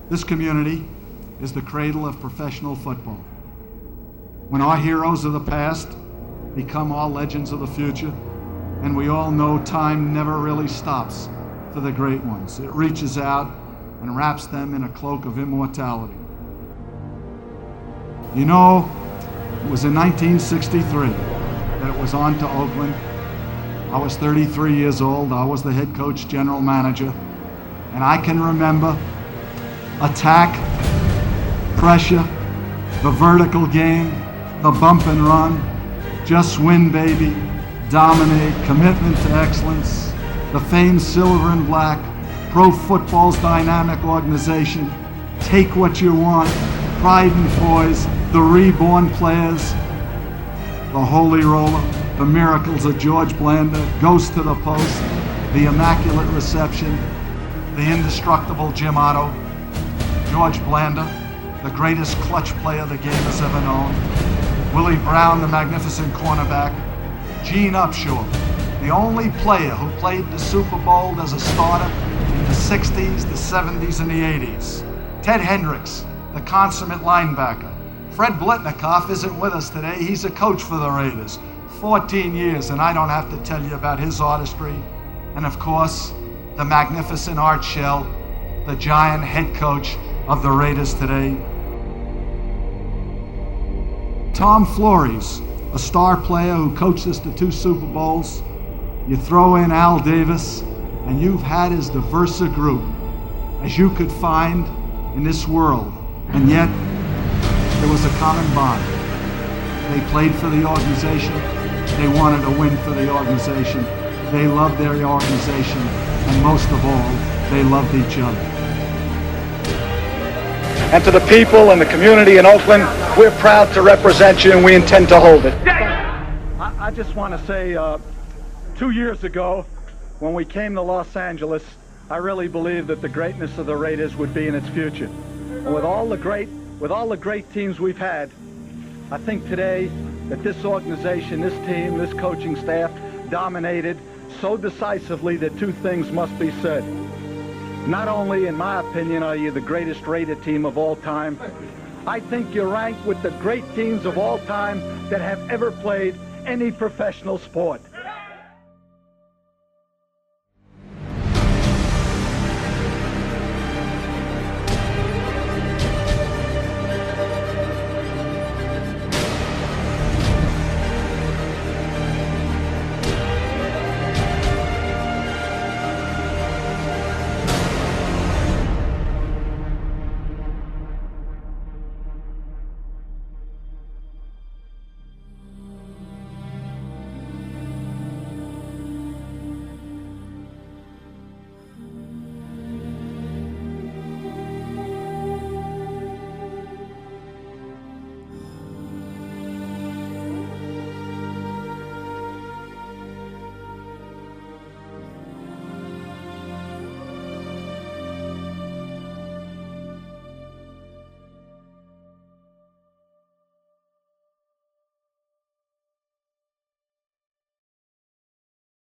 This community is the cradle of professional football. When our heroes of the past become our legends of the future, and we all know time never really stops for the great ones. It reaches out and wraps them in a cloak of immortality. You know, it was in 1963 that it was on to Oakland. I was 33 years old. I was the head coach, general manager, and I can remember attack, pressure, the vertical game, the bump and run, just win, baby, dominate, commitment to excellence, the famed silver and black, pro football's dynamic organization, take what you want, pride and poise, the reborn players, the holy roller, the miracles of George Blanda, goes to the post, the immaculate reception, the indestructible Jim Otto, George Blanda, the greatest clutch player the game has ever known, Willie Brown, the magnificent cornerback, Gene Upshaw, the only player who played the Super Bowl as a starter in the 60s, the 70s, and the 80s, Ted Hendricks, the consummate linebacker. Fred Blitnikoff isn't with us today. He's a coach for the Raiders. 14 years, and I don't have to tell you about his artistry. And of course, the magnificent Art Shell, the giant head coach of the Raiders today. Tom Flores, a star player who coached us to 2 Super Bowls. You throw in Al Davis, and you've had as diverse a group as you could find in this world. And yet, there was a common bond. They played for the organization. They wanted to win for the organization. They loved their organization. And most of all, they loved each other. And to the people and the community in Oakland, we're proud to represent you and we intend to hold it. I just want to say, 2 years ago, when we came to Los Angeles, I really believed that the greatness of the Raiders would be in its future. And with all the great teams we've had, I think today that this organization, this team, this coaching staff dominated so decisively that 2 things must be said. Not only, in my opinion, are you the greatest Raider team of all time, I think you're ranked with the great teams of all time that have ever played any professional sport.